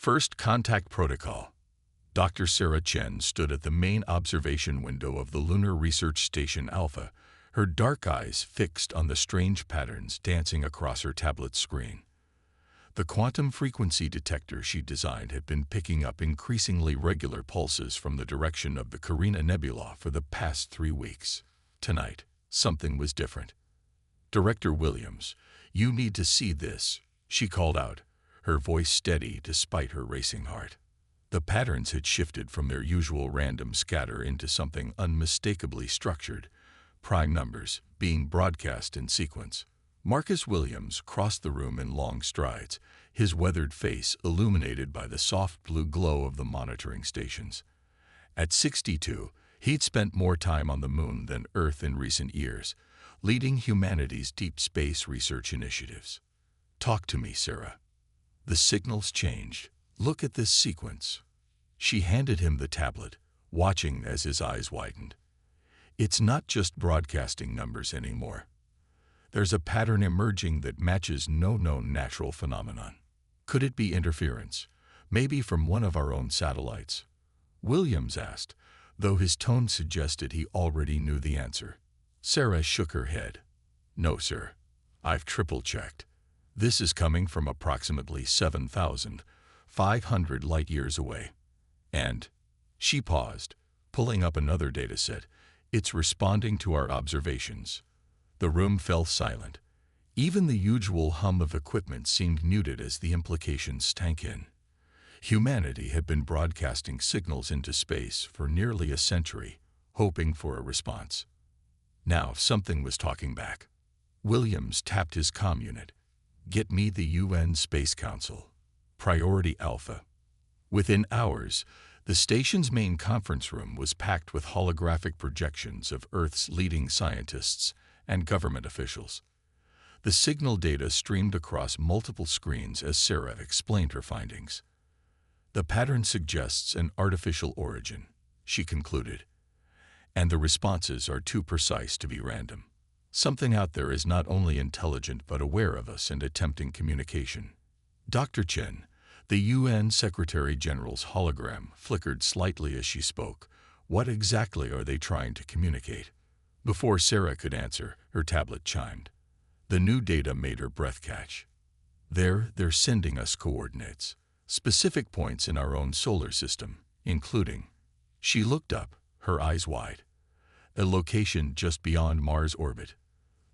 First Contact Protocol. Dr. Sarah Chen stood at the main observation window of the Lunar Research Station Alpha, her dark eyes fixed on the strange patterns dancing across her tablet screen. The quantum frequency detector she designed had been picking up increasingly regular pulses from the direction of the Carina Nebula for the past 3 weeks. Tonight, something was different. "Director Williams, you need to see this," she called out, her voice steady despite her racing heart. The patterns had shifted from their usual random scatter into something unmistakably structured, prime numbers being broadcast in sequence. Marcus Williams crossed the room in long strides, his weathered face illuminated by the soft blue glow of the monitoring stations. At 62, he'd spent more time on the moon than Earth in recent years, leading humanity's deep space research initiatives. "Talk to me, Sarah." The signals changed. "Look at this sequence." She handed him the tablet, watching as his eyes widened. "It's not just broadcasting numbers anymore. There's a pattern emerging that matches no known natural phenomenon. Could it be interference, maybe from one of our own satellites?" Williams asked, though his tone suggested he already knew the answer. Sarah shook her head. "No, sir. I've triple-checked. This is coming from approximately 7,500 light-years away. And," she paused, pulling up another dataset, "it's responding to our observations." The room fell silent. Even the usual hum of equipment seemed muted as the implications sank in. Humanity had been broadcasting signals into space for nearly a century, hoping for a response. Now something was talking back. Williams tapped his comm unit. "Get me the UN Space Council. Priority Alpha." Within hours, the station's main conference room was packed with holographic projections of Earth's leading scientists and government officials. The signal data streamed across multiple screens as Sarah explained her findings. "The pattern suggests an artificial origin," she concluded, "and the responses are too precise to be random. Something out there is not only intelligent but aware of us and attempting communication." Dr. Chen, the UN Secretary-General's hologram, flickered slightly as she spoke. "What exactly are they trying to communicate?" Before Sarah could answer, her tablet chimed. The new data made her breath catch. They're sending us coordinates, specific points in our own solar system, including." She looked up, her eyes wide. "A location just beyond Mars' orbit."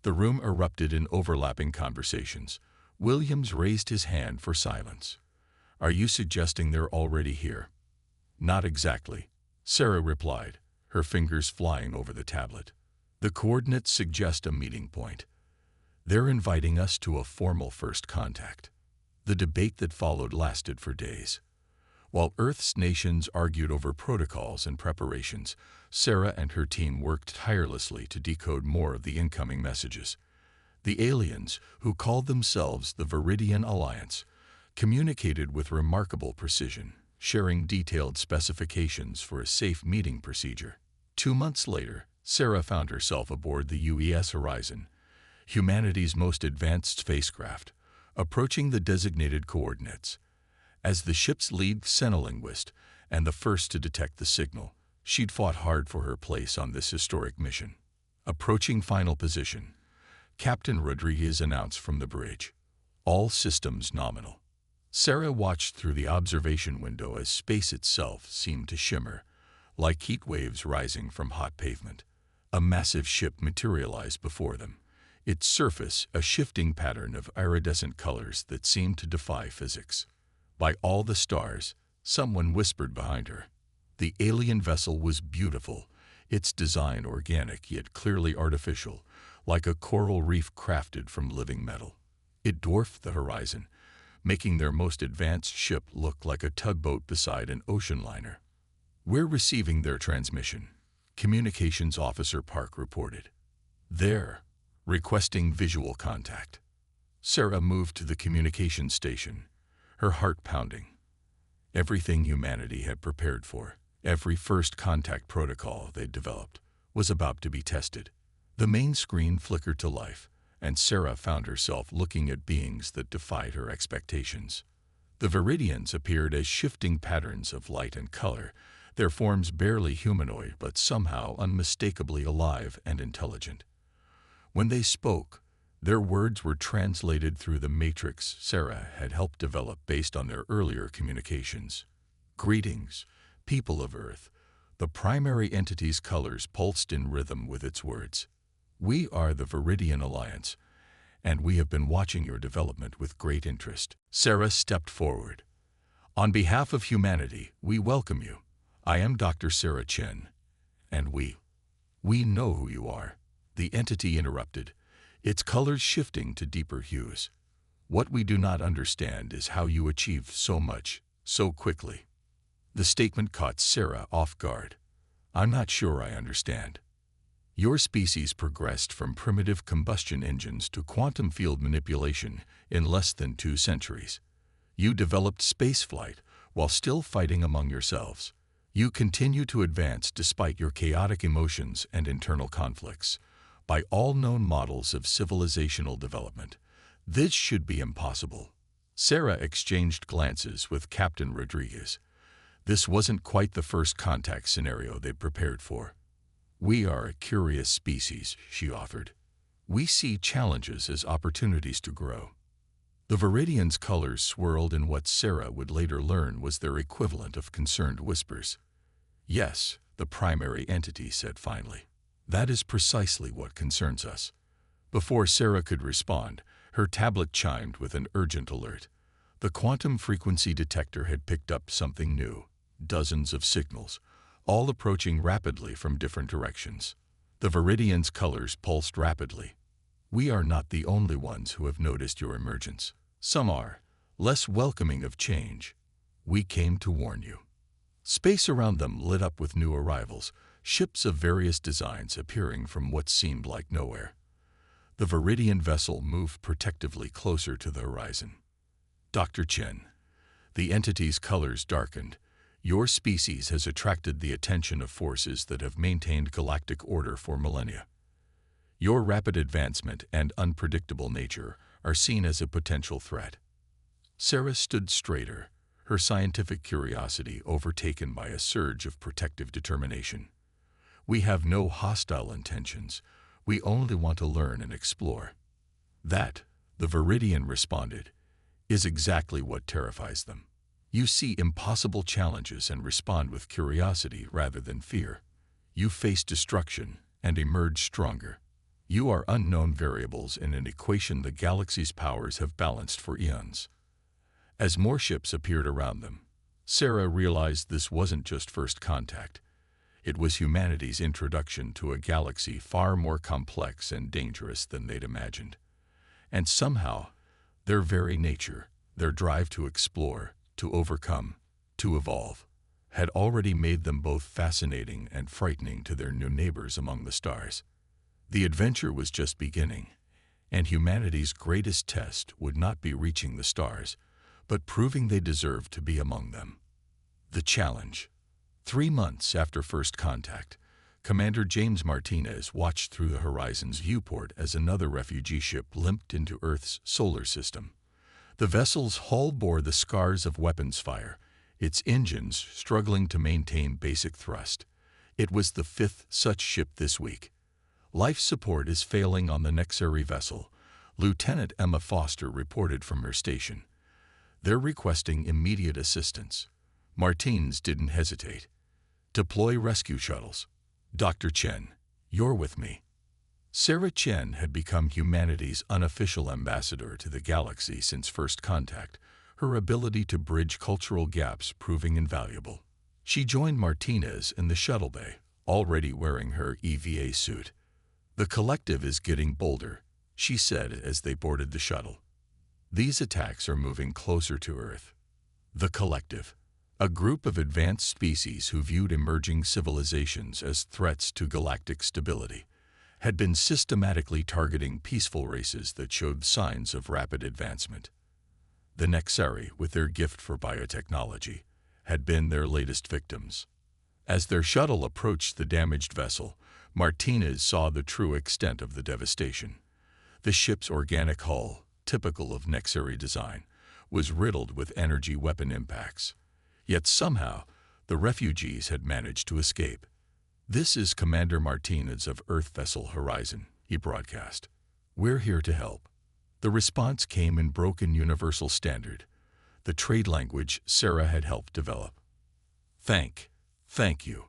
The room erupted in overlapping conversations. Williams raised his hand for silence. "Are you suggesting they're already here?" "Not exactly," Sarah replied, her fingers flying over the tablet. "The coordinates suggest a meeting point. They're inviting us to a formal first contact." The debate that followed lasted for days. While Earth's nations argued over protocols and preparations, Sarah and her team worked tirelessly to decode more of the incoming messages. The aliens, who called themselves the Viridian Alliance, communicated with remarkable precision, sharing detailed specifications for a safe meeting procedure. 2 months later, Sarah found herself aboard the UES Horizon, humanity's most advanced spacecraft, approaching the designated coordinates. As the ship's lead xenolinguist and the first to detect the signal, she'd fought hard for her place on this historic mission. Approaching final position, Captain Rodriguez announced from the bridge, "All systems nominal." Sarah watched through the observation window as space itself seemed to shimmer, like heat waves rising from hot pavement. A massive ship materialized before them, its surface a shifting pattern of iridescent colors that seemed to defy physics. "By all the stars," someone whispered behind her. The alien vessel was beautiful, its design organic yet clearly artificial, like a coral reef crafted from living metal. It dwarfed the horizon, making their most advanced ship look like a tugboat beside an ocean liner. "We're receiving their transmission," Communications Officer Park reported. "They're requesting visual contact." Sarah moved to the communications station, her heart pounding. Everything humanity had prepared for, every first contact protocol they'd developed, was about to be tested. The main screen flickered to life, and Sarah found herself looking at beings that defied her expectations. The Viridians appeared as shifting patterns of light and color, their forms barely humanoid but somehow unmistakably alive and intelligent. When they spoke, their words were translated through the matrix Sarah had helped develop based on their earlier communications. Greetings, people of Earth. The primary entity's colors pulsed in rhythm with its words. We are the Viridian Alliance, and we have been watching your development with great interest. Sarah stepped forward. On behalf of humanity, we welcome you. I am Dr. Sarah Chen, and we know who you are. The entity interrupted, its colors shifting to deeper hues. What we do not understand is how you achieved so much, so quickly. The statement caught Sarah off guard. I'm not sure I understand. Your species progressed from primitive combustion engines to quantum field manipulation in less than 2 centuries. You developed spaceflight while still fighting among yourselves. You continue to advance despite your chaotic emotions and internal conflicts. By all known models of civilizational development, this should be impossible. Sarah exchanged glances with Captain Rodriguez. This wasn't quite the first contact scenario they'd prepared for. We are a curious species, she offered. We see challenges as opportunities to grow. The Viridians' colors swirled in what Sarah would later learn was their equivalent of concerned whispers. Yes, the primary entity said finally. That is precisely what concerns us. Before Sarah could respond, her tablet chimed with an urgent alert. The quantum frequency detector had picked up something new. Dozens of signals, all approaching rapidly from different directions. The Viridians' colors pulsed rapidly. We are not the only ones who have noticed your emergence. Some are, less welcoming of change. We came to warn you. Space around them lit up with new arrivals, ships of various designs appearing from what seemed like nowhere. The Viridian vessel moved protectively closer to the horizon. Dr. Chen, the entity's colors darkened. Your species has attracted the attention of forces that have maintained galactic order for millennia. Your rapid advancement and unpredictable nature are seen as a potential threat. Sarah stood straighter, her scientific curiosity overtaken by a surge of protective determination. We have no hostile intentions. We only want to learn and explore. That, the Viridian responded, is exactly what terrifies them. You see impossible challenges and respond with curiosity rather than fear. You face destruction and emerge stronger. You are unknown variables in an equation the galaxy's powers have balanced for eons. As more ships appeared around them, Sarah realized this wasn't just first contact. It was humanity's introduction to a galaxy far more complex and dangerous than they'd imagined. And somehow, their very nature, their drive to explore, to overcome, to evolve, had already made them both fascinating and frightening to their new neighbors among the stars. The adventure was just beginning, and humanity's greatest test would not be reaching the stars, but proving they deserved to be among them. The challenge. 3 months after first contact, Commander James Martinez watched through the horizon's viewport as another refugee ship limped into Earth's solar system. The vessel's hull bore the scars of weapons fire, its engines struggling to maintain basic thrust. It was the 5th such ship this week. Life support is failing on the Nexari vessel, Lieutenant Emma Foster reported from her station. They're requesting immediate assistance. Martins didn't hesitate. Deploy rescue shuttles. Dr. Chen, you're with me. Sarah Chen had become humanity's unofficial ambassador to the galaxy since first contact, her ability to bridge cultural gaps proving invaluable. She joined Martinez in the shuttle bay, already wearing her EVA suit. The collective is getting bolder, she said as they boarded the shuttle. These attacks are moving closer to Earth. The collective, a group of advanced species who viewed emerging civilizations as threats to galactic stability, had been systematically targeting peaceful races that showed signs of rapid advancement. The Nexari, with their gift for biotechnology, had been their latest victims. As their shuttle approached the damaged vessel, Martinez saw the true extent of the devastation. The ship's organic hull, typical of Nexari design, was riddled with energy weapon impacts. Yet somehow, the refugees had managed to escape. "This is Commander Martinez of Earth Vessel Horizon," he broadcast. "We're here to help." The response came in broken Universal Standard, the trade language Sarah had helped develop. Thank you.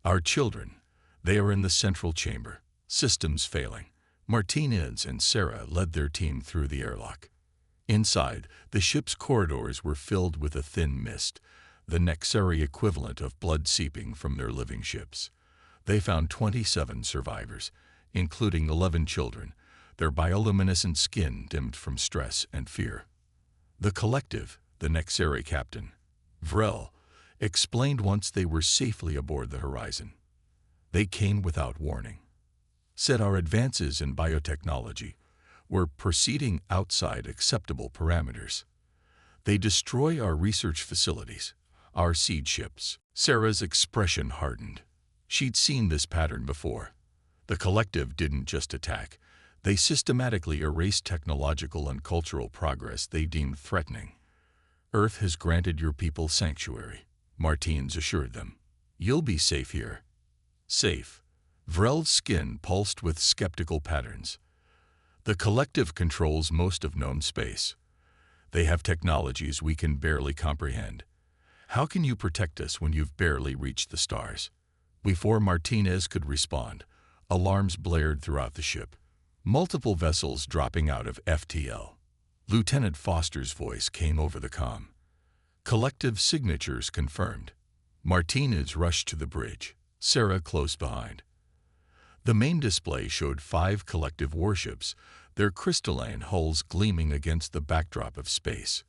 Our children, they are in the central chamber. Systems failing." Martinez and Sarah led their team through the airlock. Inside, the ship's corridors were filled with a thin mist, the Nexari equivalent of blood seeping from their living ships. They found 27 survivors, including 11 children, their bioluminescent skin dimmed from stress and fear. The collective, the Nexari captain, Vrel, explained once they were safely aboard the Horizon. "They came without warning," said, "our advances in biotechnology were proceeding outside acceptable parameters. They destroy our research facilities, our seed ships." Sarah's expression hardened. She'd seen this pattern before. The collective didn't just attack. They systematically erased technological and cultural progress they deemed threatening. "Earth has granted your people sanctuary," Martinez assured them. "You'll be safe here." Safe. Vrel's skin pulsed with skeptical patterns. "The collective controls most of known space. They have technologies we can barely comprehend. How can you protect us when you've barely reached the stars?" Before Martinez could respond, alarms blared throughout the ship. Multiple vessels dropping out of FTL. Lieutenant Foster's voice came over the comm. "Collective signatures confirmed." Martinez rushed to the bridge, Sarah close behind. The main display showed 5 collective warships, their crystalline hulls gleaming against the backdrop of space.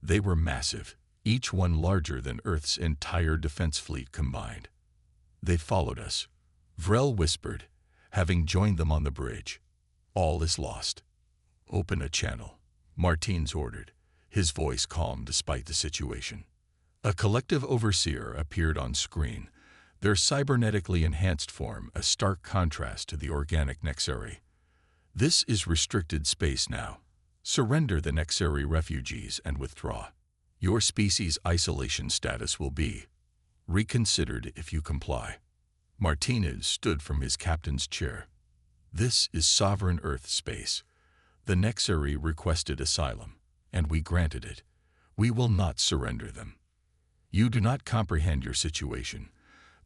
They were massive, each one larger than Earth's entire defense fleet combined. "They followed us," Vrel whispered, having joined them on the bridge. "All is lost." "Open a channel," Martinez ordered, his voice calm despite the situation. A collective overseer appeared on screen, their cybernetically enhanced form a stark contrast to the organic Nexari. "This is restricted space now. Surrender the Nexari refugees and withdraw. Your species' isolation status will be reconsidered if you comply." Martinez stood from his captain's chair. "This is sovereign Earth space. The Nexari requested asylum, and we granted it. We will not surrender them." "You do not comprehend your situation."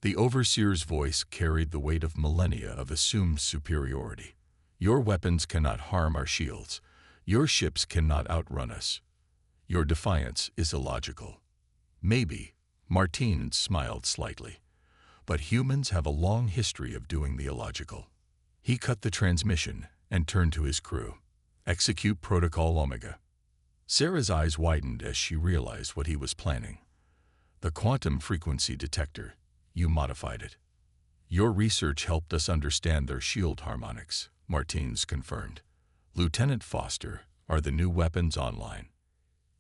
The overseer's voice carried the weight of millennia of assumed superiority. "Your weapons cannot harm our shields. Your ships cannot outrun us. Your defiance is illogical." "Maybe," Martinez smiled slightly, "but humans have a long history of doing the illogical." He cut the transmission and turned to his crew. "Execute Protocol Omega." Sarah's eyes widened as she realized what he was planning. "The quantum frequency detector, you modified it." "Your research helped us understand their shield harmonics," Martinez confirmed. "Lieutenant Foster, are the new weapons online?"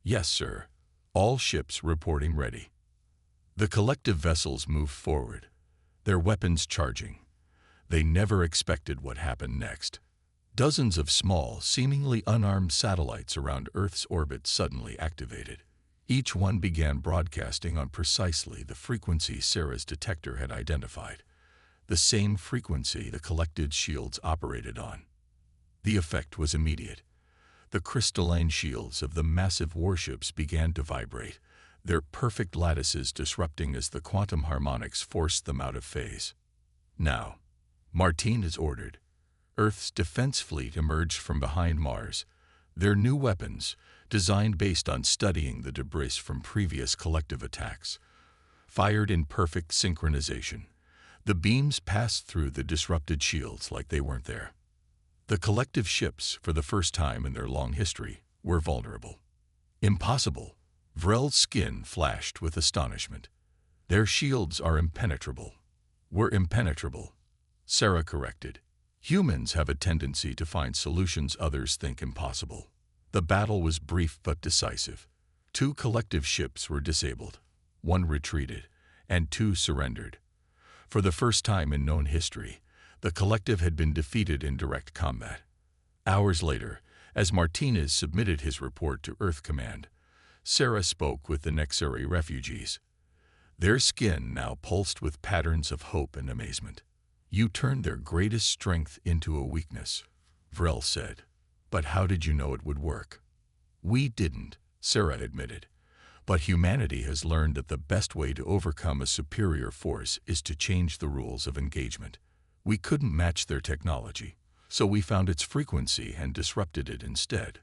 "Yes, sir. All ships reporting ready." The collective vessels moved forward, their weapons charging. They never expected what happened next. Dozens of small, seemingly unarmed satellites around Earth's orbit suddenly activated. Each one began broadcasting on precisely the frequency Sarah's detector had identified, the same frequency the collected shields operated on. The effect was immediate. The crystalline shields of the massive warships began to vibrate, their perfect lattices disrupting as the quantum harmonics forced them out of phase. "Now," Martinez ordered. Earth's defense fleet emerged from behind Mars, their new weapons, designed based on studying the debris from previous collective attacks, fired in perfect synchronization. The beams passed through the disrupted shields like they weren't there. The collective ships, for the first time in their long history, were vulnerable. "Impossible!" Vrel's skin flashed with astonishment. "Their shields are impenetrable." "We're impenetrable," Sarah corrected. "Humans have a tendency to find solutions others think impossible." The battle was brief but decisive. 2 collective ships were disabled, 1 retreated, and 2 surrendered. For the first time in known history, the collective had been defeated in direct combat. Hours later, as Martinez submitted his report to Earth Command, Sarah spoke with the Nexari refugees. Their skin now pulsed with patterns of hope and amazement. You turned their greatest strength into a weakness, Vrel said. But how did you know it would work? We didn't, Sarah admitted. But humanity has learned that the best way to overcome a superior force is to change the rules of engagement. We couldn't match their technology, so we found its frequency and disrupted it instead.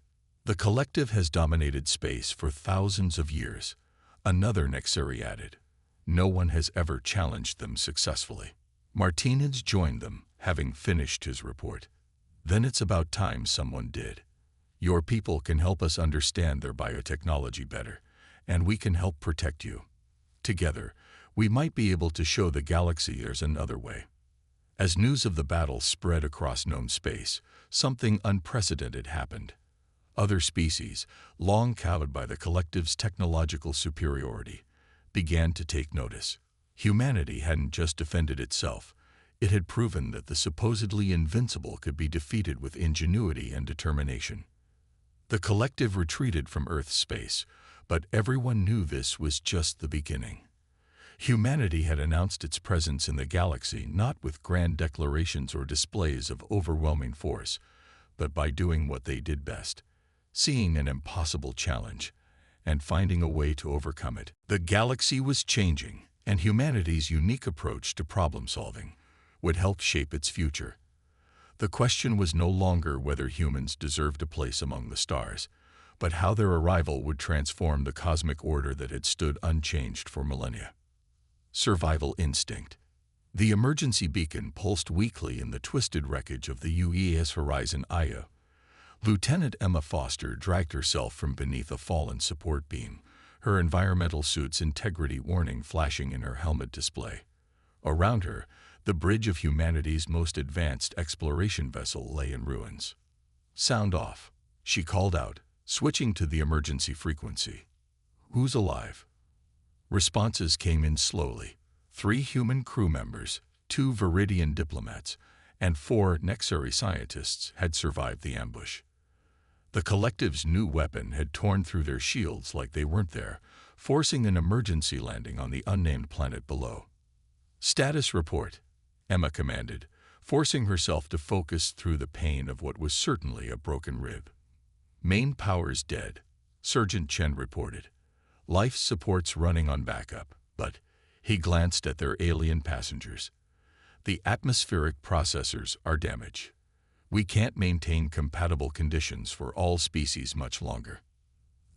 The collective has dominated space for thousands of years, another Nexari added. No one has ever challenged them successfully. Martinez joined them, having finished his report. Then it's about time someone did. Your people can help us understand their biotechnology better, and we can help protect you. Together, we might be able to show the galaxy there's another way. As news of the battle spread across known space, something unprecedented happened. Other species, long cowed by the collective's technological superiority, began to take notice. Humanity hadn't just defended itself, it had proven that the supposedly invincible could be defeated with ingenuity and determination. The collective retreated from Earth's space, but everyone knew this was just the beginning. Humanity had announced its presence in the galaxy not with grand declarations or displays of overwhelming force, but by doing what they did best, seeing an impossible challenge and finding a way to overcome it. The galaxy was changing, and humanity's unique approach to problem-solving would help shape its future. The question was no longer whether humans deserved a place among the stars, but how their arrival would transform the cosmic order that had stood unchanged for millennia. Survival instinct. The emergency beacon pulsed weakly in the twisted wreckage of the UES Horizon Io. Lieutenant Emma Foster dragged herself from beneath a fallen support beam, her environmental suit's integrity warning flashing in her helmet display. Around her, the bridge of humanity's most advanced exploration vessel lay in ruins. Sound off, she called out, switching to the emergency frequency. Who's alive? Responses came in slowly. 3 human crew members, 2 Viridian diplomats, and 4 Nexari scientists had survived the ambush. The collective's new weapon had torn through their shields like they weren't there, forcing an emergency landing on the unnamed planet below. Status report, Emma commanded, forcing herself to focus through the pain of what was certainly a broken rib. Main powers dead, Sergeant Chen reported. Life support's running on backup, but he glanced at their alien passengers. The atmospheric processors are damaged. We can't maintain compatible conditions for all species much longer.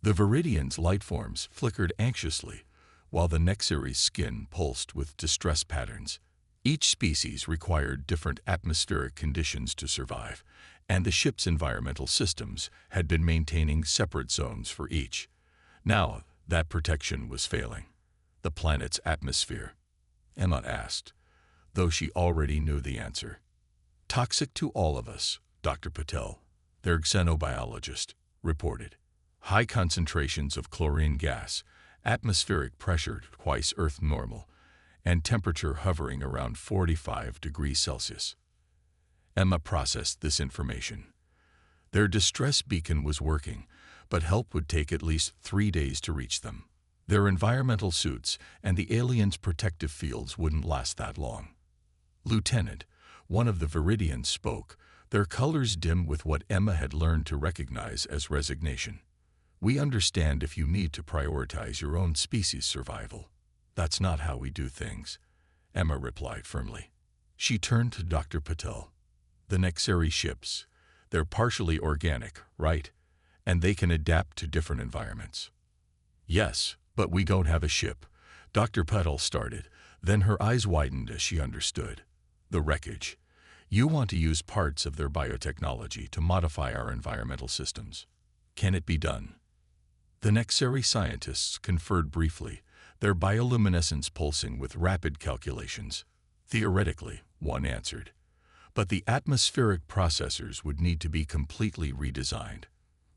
The Viridian's light forms flickered anxiously, while the Nexari's skin pulsed with distress patterns. Each species required different atmospheric conditions to survive, and the ship's environmental systems had been maintaining separate zones for each. Now, that protection was failing. The planet's atmosphere? Emma asked, though she already knew the answer. Toxic to all of us, Dr. Patel, their xenobiologist, reported. High concentrations of chlorine gas, atmospheric pressure twice Earth normal, and temperature hovering around 45 degrees Celsius. Emma processed this information. Their distress beacon was working, but help would take at least 3 days to reach them. Their environmental suits and the aliens' protective fields wouldn't last that long. Lieutenant, one of the Viridians spoke, their colors dim with what Emma had learned to recognize as resignation. We understand if you need to prioritize your own species' survival. That's not how we do things, Emma replied firmly. She turned to Dr. Patel. The Nexari ships, they're partially organic, right? And they can adapt to different environments. Yes, but we don't have a ship, Dr. Patel started, then her eyes widened as she understood. The wreckage. You want to use parts of their biotechnology to modify our environmental systems. Can it be done? The Nexari scientists conferred briefly, their bioluminescence pulsing with rapid calculations. Theoretically, one answered. But the atmospheric processors would need to be completely redesigned.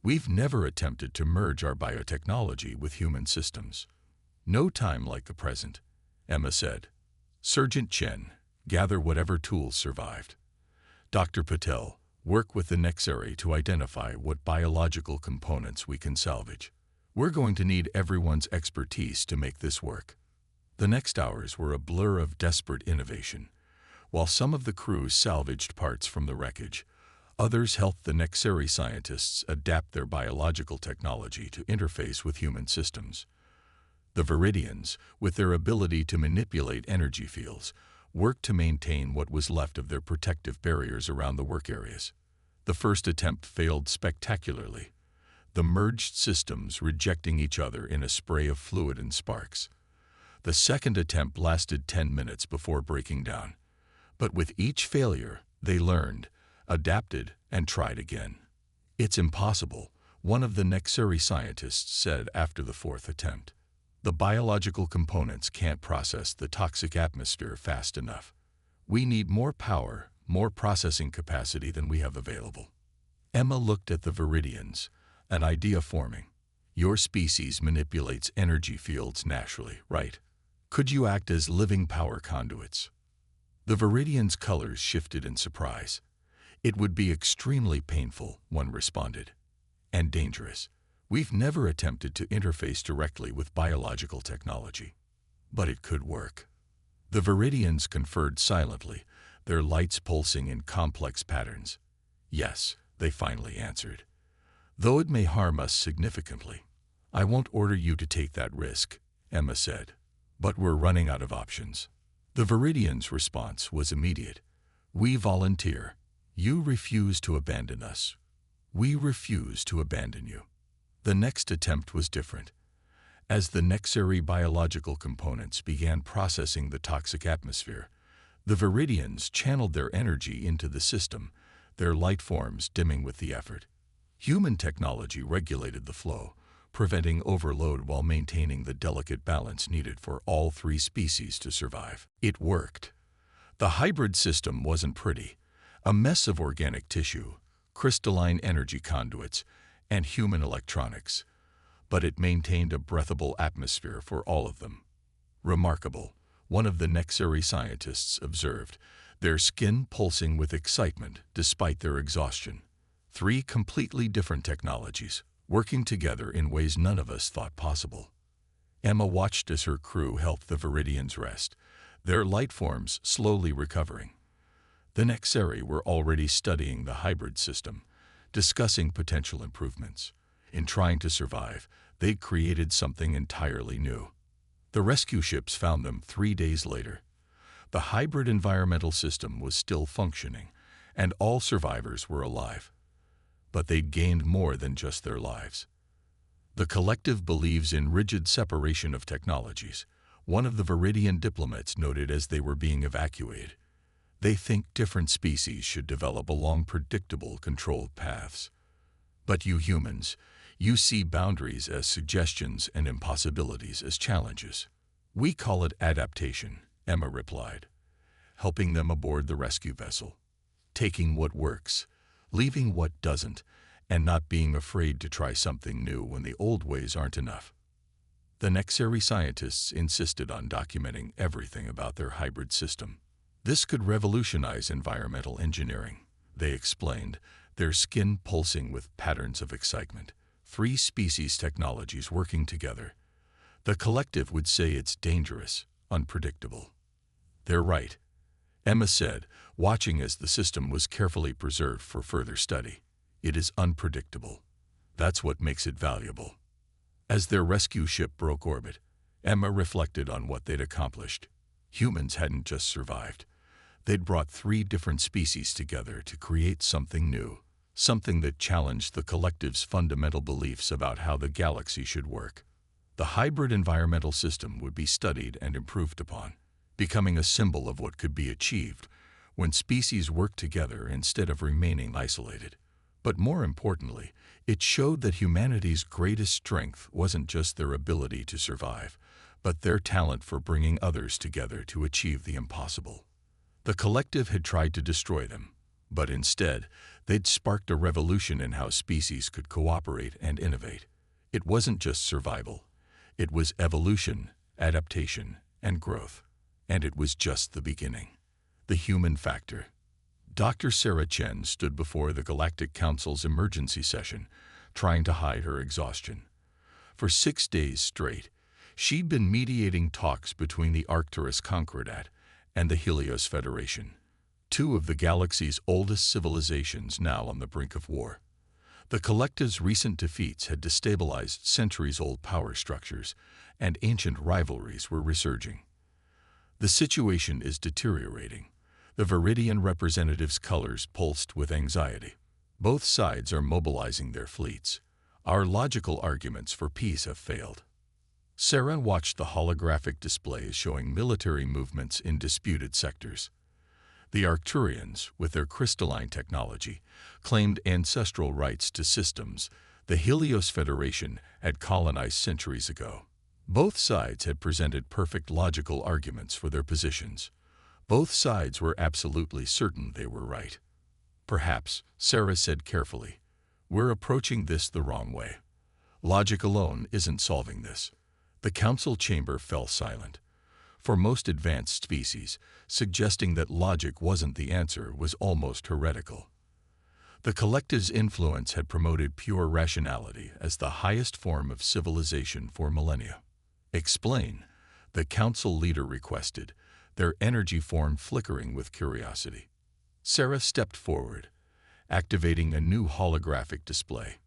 We've never attempted to merge our biotechnology with human systems. No time like the present, Emma said. Sergeant Chen, gather whatever tools survived. Dr. Patel, work with the Nexari to identify what biological components we can salvage. We're going to need everyone's expertise to make this work. The next hours were a blur of desperate innovation. While some of the crew salvaged parts from the wreckage, others helped the Nexari scientists adapt their biological technology to interface with human systems. The Viridians, with their ability to manipulate energy fields, worked to maintain what was left of their protective barriers around the work areas. The first attempt failed spectacularly, the merged systems rejecting each other in a spray of fluid and sparks. The second attempt lasted 10 minutes before breaking down. But with each failure, they learned, adapted, and tried again. "It's impossible," one of the Nexari scientists said after the fourth attempt. "The biological components can't process the toxic atmosphere fast enough. We need more power, more processing capacity than we have available." Emma looked at the Viridians, an idea forming. "Your species manipulates energy fields naturally, right? Could you act as living power conduits?" The Viridians' colors shifted in surprise. "It would be extremely painful," one responded, "and dangerous. We've never attempted to interface directly with biological technology. But it could work." The Viridians conferred silently, their lights pulsing in complex patterns. "Yes," they finally answered. "Though it may harm us significantly." "I won't order you to take that risk," Emma said. "But we're running out of options." The Viridians' response was immediate. "We volunteer. You refuse to abandon us. We refuse to abandon you." The next attempt was different. As the Nexari biological components began processing the toxic atmosphere, the Viridians channeled their energy into the system, their light forms dimming with the effort. Human technology regulated the flow, preventing overload while maintaining the delicate balance needed for all three species to survive. It worked. The hybrid system wasn't pretty, a mess of organic tissue, crystalline energy conduits, and human electronics, but it maintained a breathable atmosphere for all of them. "Remarkable," one of the Nexari scientists observed, their skin pulsing with excitement despite their exhaustion. Three completely different technologies, working together in ways none of us thought possible. Emma watched as her crew helped the Viridians rest, their light forms slowly recovering. The Nexari were already studying the hybrid system, discussing potential improvements. In trying to survive, they'd created something entirely new. The rescue ships found them 3 days later. The hybrid environmental system was still functioning, and all survivors were alive. But they'd gained more than just their lives. The collective believes in rigid separation of technologies, one of the Viridian diplomats noted as they were being evacuated. They think different species should develop along predictable, controlled paths. But you humans, you see boundaries as suggestions and impossibilities as challenges. "We call it adaptation," Emma replied, helping them aboard the rescue vessel. "Taking what works, leaving what doesn't, and not being afraid to try something new when the old ways aren't enough." The Nexari scientists insisted on documenting everything about their hybrid system. "This could revolutionize environmental engineering," they explained, their skin pulsing with patterns of excitement. "Three species technologies working together. The collective would say it's dangerous, unpredictable." "They're right," Emma said, watching as the system was carefully preserved for further study. "It is unpredictable. That's what makes it valuable." As their rescue ship broke orbit, Emma reflected on what they'd accomplished. Humans hadn't just survived. They'd brought 3 different species together to create something new, something that challenged the collective's fundamental beliefs about how the galaxy should work. The hybrid environmental system would be studied and improved upon, becoming a symbol of what could be achieved when species worked together instead of remaining isolated. But more importantly, it showed that humanity's greatest strength wasn't just their ability to survive, but their talent for bringing others together to achieve the impossible. The collective had tried to destroy them, but instead, they'd sparked a revolution in how species could cooperate and innovate. It wasn't just survival. It was evolution, adaptation, and growth. And it was just the beginning. The human factor. Dr. Sarah Chen stood before the Galactic Council's emergency session, trying to hide her exhaustion. For 6 days straight, she'd been mediating talks between the Arcturus Concordat and the Helios Federation, two of the galaxy's oldest civilizations now on the brink of war. The collective's recent defeats had destabilized centuries-old power structures, and ancient rivalries were resurging. The situation is deteriorating. The Viridian representatives' colors pulsed with anxiety. Both sides are mobilizing their fleets. Our logical arguments for peace have failed. Sarah watched the holographic displays showing military movements in disputed sectors. The Arcturians, with their crystalline technology, claimed ancestral rights to systems the Helios Federation had colonized centuries ago. Both sides had presented perfect logical arguments for their positions. Both sides were absolutely certain they were right. Perhaps, Sarah said carefully, we're approaching this the wrong way. Logic alone isn't solving this. The council chamber fell silent. For most advanced species, suggesting that logic wasn't the answer was almost heretical. The collective's influence had promoted pure rationality as the highest form of civilization for millennia. Explain, the council leader requested, their energy form flickering with curiosity. Sarah stepped forward, activating a new holographic display.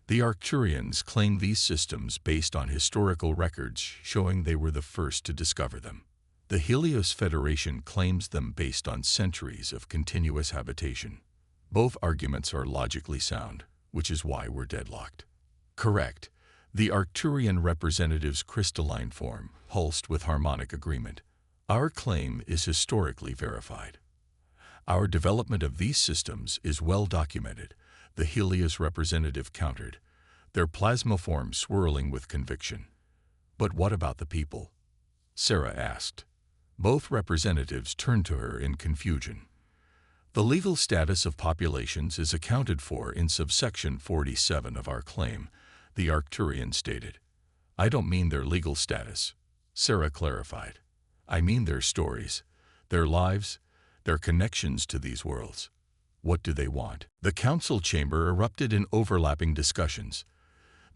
The Arcturians claimed these systems based on historical records showing they were the first to discover them. The Helios Federation claims them based on centuries of continuous habitation. Both arguments are logically sound, which is why we're deadlocked. Correct. The Arcturian representative's crystalline form pulsed with harmonic agreement. Our claim is historically verified. Our development of these systems is well documented, the Helios representative countered, their plasma form swirling with conviction. But what about the people? Sarah asked. Both representatives turned to her in confusion. The legal status of populations is accounted for in subsection 47 of our claim, the Arcturian stated. I don't mean their legal status, Sarah clarified. I mean their stories, their lives, their connections to these worlds. What do they want? The council chamber erupted in overlapping discussions.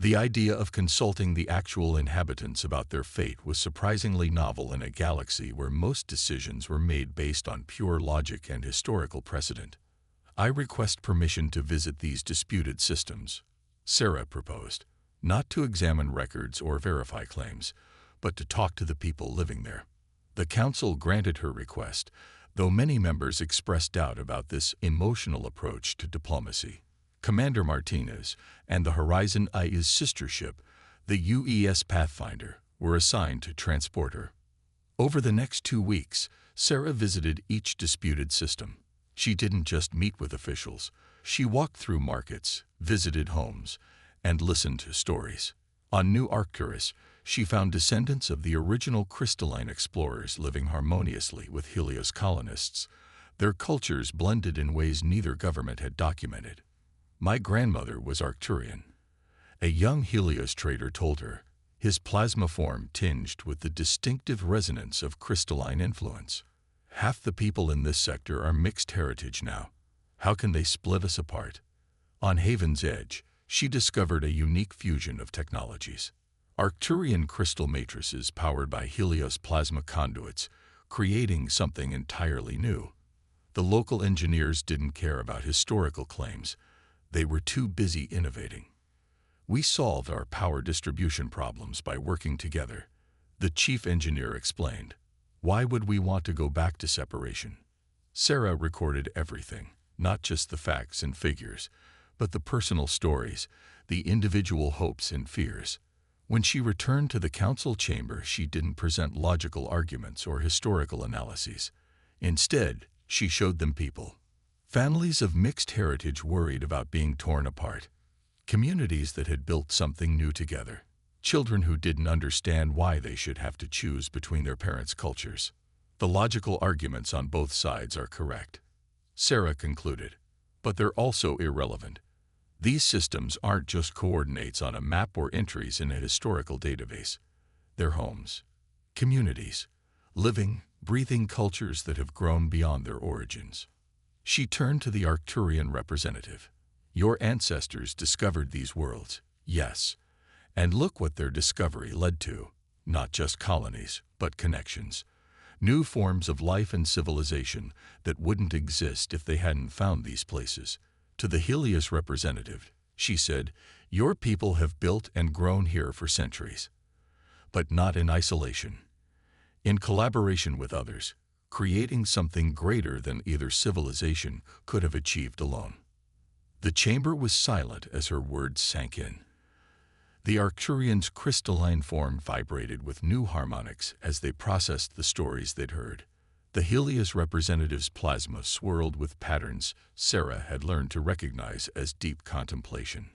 The idea of consulting the actual inhabitants about their fate was surprisingly novel in a galaxy where most decisions were made based on pure logic and historical precedent. I request permission to visit these disputed systems, Sarah proposed, not to examine records or verify claims, but to talk to the people living there. The council granted her request, though many members expressed doubt about this emotional approach to diplomacy. Commander Martinez and the Horizon II's sister ship, the UES Pathfinder, were assigned to transport her. Over the next 2 weeks, Sarah visited each disputed system. She didn't just meet with officials. She walked through markets, visited homes, and listened to stories. On New Arcturus, she found descendants of the original crystalline explorers living harmoniously with Helios colonists. Their cultures blended in ways neither government had documented. My grandmother was Arcturian. A young Helios trader told her, his plasma form tinged with the distinctive resonance of crystalline influence. Half the people in this sector are mixed heritage now. How can they split us apart? On Haven's Edge, she discovered a unique fusion of technologies. Arcturian crystal matrices powered by Helios plasma conduits, creating something entirely new. The local engineers didn't care about historical claims. They were too busy innovating. We solved our power distribution problems by working together, the chief engineer explained. Why would we want to go back to separation? Sarah recorded everything, not just the facts and figures, but the personal stories, the individual hopes and fears. When she returned to the council chamber, she didn't present logical arguments or historical analyses. Instead, she showed them people. Families of mixed heritage worried about being torn apart. Communities that had built something new together. Children who didn't understand why they should have to choose between their parents' cultures. The logical arguments on both sides are correct, Sarah concluded, but they're also irrelevant. These systems aren't just coordinates on a map or entries in a historical database. They're homes, communities, living, breathing cultures that have grown beyond their origins. She turned to the Arcturian representative. Your ancestors discovered these worlds, yes, And look what their discovery led to. Not just colonies, but connections. New forms of life and civilization that wouldn't exist if they hadn't found these places. To the Helios representative, she said, "Your people have built and grown here for centuries. But not in isolation. In collaboration with others, creating something greater than either civilization could have achieved alone." The chamber was silent as her words sank in. The Arcturians' crystalline form vibrated with new harmonics as they processed the stories they'd heard. The Helios representative's plasma swirled with patterns Sarah had learned to recognize as deep contemplation.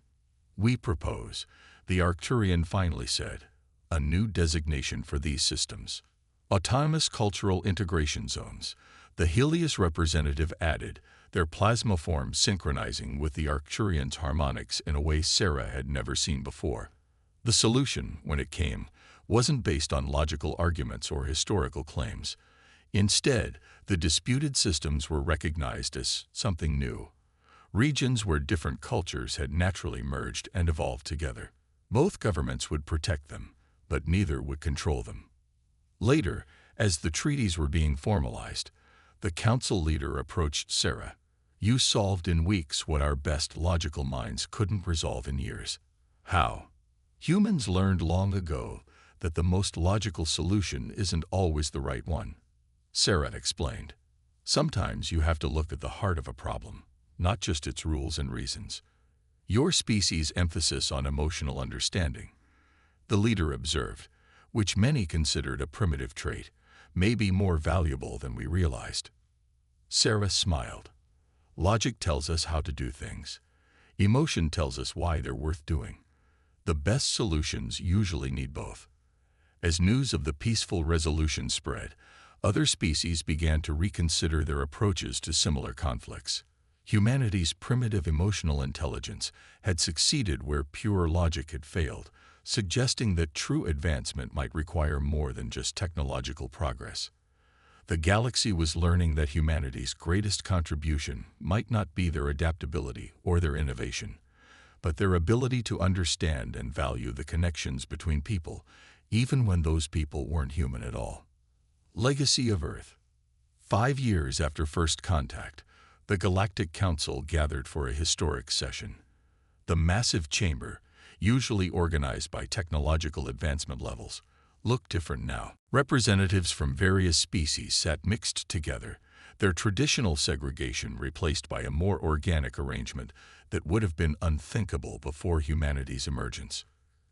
"We propose," the Arcturian finally said, "a new designation for these systems. Autonomous cultural integration zones." The Helios representative added, their plasma form synchronizing with the Arcturians' harmonics in a way Sarah had never seen before. The solution, when it came, wasn't based on logical arguments or historical claims. Instead, the disputed systems were recognized as something new. Regions where different cultures had naturally merged and evolved together. Both governments would protect them, but neither would control them. Later, as the treaties were being formalized, the council leader approached Sarah. "You solved in weeks what our best logical minds couldn't resolve in years." "How?" "Humans learned long ago that the most logical solution isn't always the right one," Sarah explained. "Sometimes you have to look at the heart of a problem, not just its rules and reasons." "Your species' emphasis on emotional understanding," the leader observed, "which many considered a primitive trait, may be more valuable than we realized." Sarah smiled. "Logic tells us how to do things. Emotion tells us why they're worth doing. The best solutions usually need both." As news of the peaceful resolution spread, other species began to reconsider their approaches to similar conflicts. Humanity's primitive emotional intelligence had succeeded where pure logic had failed, suggesting that true advancement might require more than just technological progress. The galaxy was learning that humanity's greatest contribution might not be their adaptability or their innovation, but their ability to understand and value the connections between people, even when those people weren't human at all. Legacy of Earth. 5 years after first contact, the Galactic Council gathered for a historic session. The massive chamber, usually organized by technological advancement levels, looked different now. Representatives from various species sat mixed together, their traditional segregation replaced by a more organic arrangement that would have been unthinkable before humanity's emergence.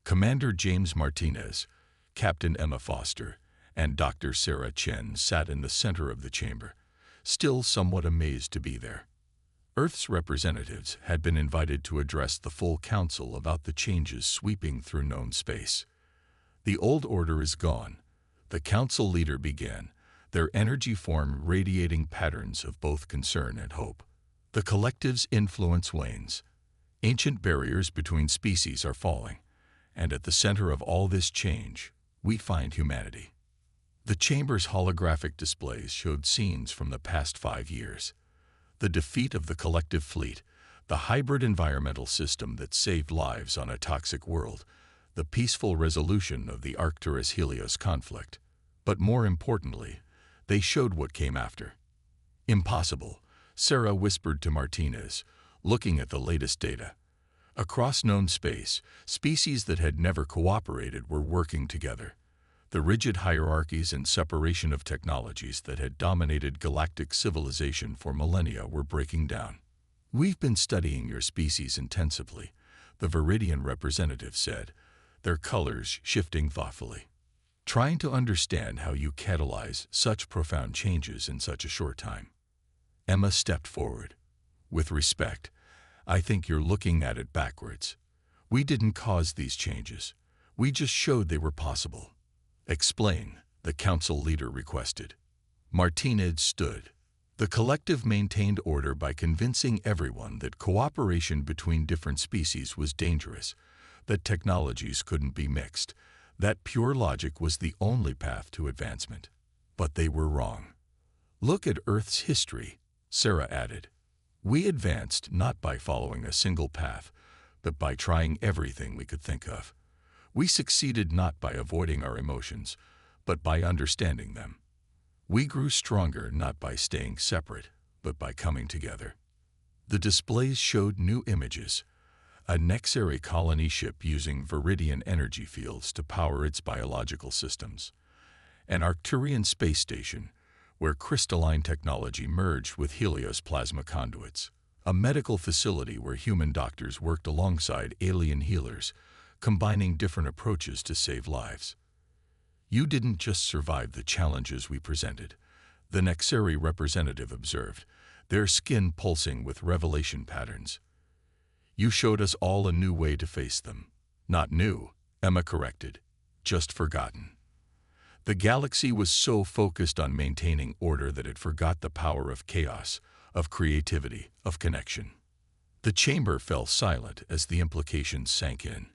Commander James Martinez, Captain Emma Foster, and Dr. Sarah Chen sat in the center of the chamber, still somewhat amazed to be there. Earth's representatives had been invited to address the full council about the changes sweeping through known space. "The old order is gone," the council leader began, their energy form radiating patterns of both concern and hope. "The collective's influence wanes. Ancient barriers between species are falling, and at the center of all this change, we find humanity." The chamber's holographic displays showed scenes from the past 5 years. The defeat of the collective fleet, the hybrid environmental system that saved lives on a toxic world, the peaceful resolution of the Arcturus-Helios conflict. But more importantly, they showed what came after. "Impossible," Sarah whispered to Martinez, looking at the latest data. Across known space, species that had never cooperated were working together. The rigid hierarchies and separation of technologies that had dominated galactic civilization for millennia were breaking down. "We've been studying your species intensively," the Viridian representative said, their colors shifting thoughtfully. "Trying to understand how you catalyze such profound changes in such a short time." Emma stepped forward. "With respect, I think you're looking at it backwards. We didn't cause these changes. We just showed they were possible." "Explain," the council leader requested. Martinez stood. "The collective maintained order by convincing everyone that cooperation between different species was dangerous, that technologies couldn't be mixed, that pure logic was the only path to advancement. But they were wrong. Look at Earth's history," Sarah added. "We advanced not by following a single path, but by trying everything we could think of. We succeeded not by avoiding our emotions, but by understanding them. We grew stronger not by staying separate, but by coming together. The displays showed new images, a Nexari colony ship using Viridian energy fields to power its biological systems, an Arcturian space station where crystalline technology merged with Helios plasma conduits, a medical facility where human doctors worked alongside alien healers, combining different approaches to save lives. You didn't just survive the challenges we presented, the Nexari representative observed, their skin pulsing with revelation patterns. You showed us all a new way to face them. Not new, Emma corrected, just forgotten. The galaxy was so focused on maintaining order that it forgot the power of chaos, of creativity, of connection. The chamber fell silent as the implications sank in.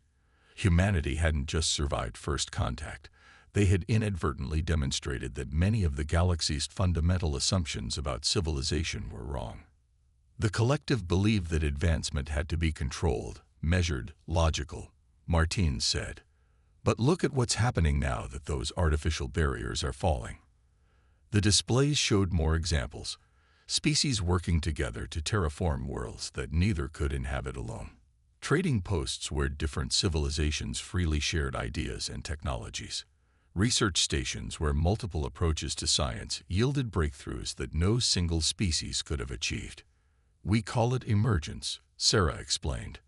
Humanity hadn't just survived first contact. They had inadvertently demonstrated that many of the galaxy's fundamental assumptions about civilization were wrong. The collective believed that advancement had to be controlled, measured, logical, Martine said. But look at what's happening now that those artificial barriers are falling. The displays showed more examples, species working together to terraform worlds that neither could inhabit alone. Trading posts where different civilizations freely shared ideas and technologies. Research stations where multiple approaches to science yielded breakthroughs that no single species could have achieved. We call it emergence, Sarah explained.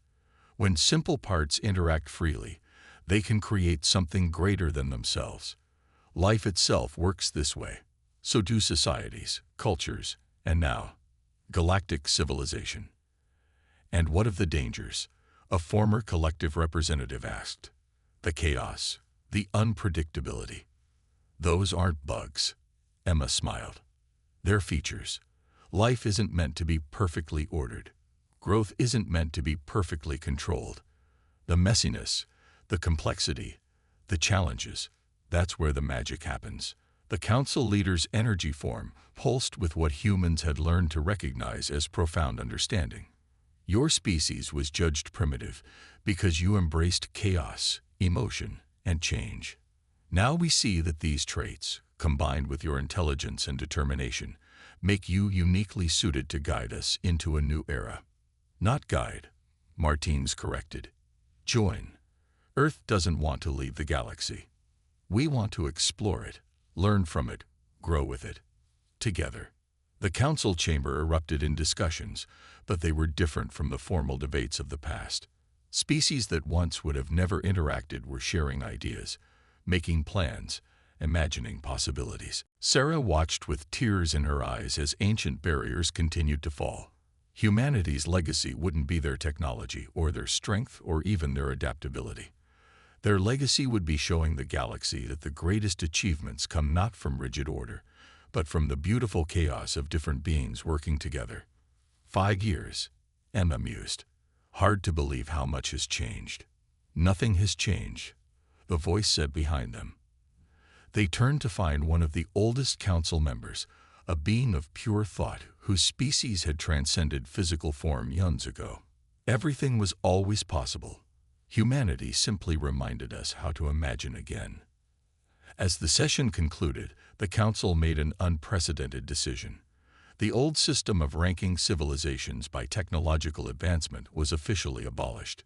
When simple parts interact freely, they can create something greater than themselves. Life itself works this way. So do societies, cultures, and now, galactic civilization. And what of the dangers? A former collective representative asked. The chaos, the unpredictability. Those aren't bugs, Emma smiled. They're features. Life isn't meant to be perfectly ordered. Growth isn't meant to be perfectly controlled. The messiness, the complexity, the challenges, that's where the magic happens. The council leader's energy form pulsed with what humans had learned to recognize as profound understanding. Your species was judged primitive because you embraced chaos, emotion, and change. Now we see that these traits, combined with your intelligence and determination, make you uniquely suited to guide us into a new era. Not guide, Martines corrected. Join. Earth doesn't want to leave the galaxy. We want to explore it, learn from it, grow with it. Together. The council chamber erupted in discussions, but they were different from the formal debates of the past. Species that once would have never interacted were sharing ideas, making plans, imagining possibilities. Sarah watched with tears in her eyes as ancient barriers continued to fall. Humanity's legacy wouldn't be their technology or their strength or even their adaptability. Their legacy would be showing the galaxy that the greatest achievements come not from rigid order, but from the beautiful chaos of different beings working together. 5 years, Emma mused. Hard to believe how much has changed. Nothing has changed, the voice said behind them. They turned to find one of the oldest council members, a being of pure thought whose species had transcended physical form eons ago. Everything was always possible. Humanity simply reminded us how to imagine again. As the session concluded, the council made an unprecedented decision. The old system of ranking civilizations by technological advancement was officially abolished.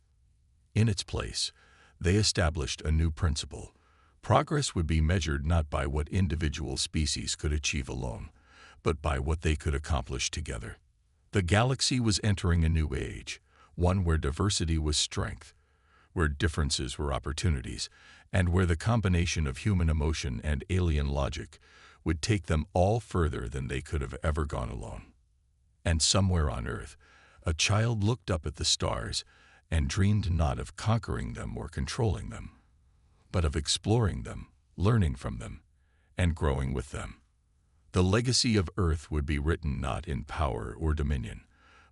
In its place, they established a new principle. Progress would be measured not by what individual species could achieve alone, but by what they could accomplish together. The galaxy was entering a new age, one where diversity was strength, where differences were opportunities, and where the combination of human emotion and alien logic would take them all further than they could have ever gone alone. And somewhere on Earth, a child looked up at the stars and dreamed not of conquering them or controlling them, but of exploring them, learning from them, and growing with them. The legacy of Earth would be written not in power or dominion,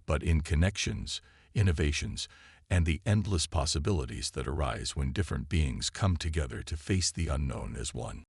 but in connections, innovations, and the endless possibilities that arise when different beings come together to face the unknown as one.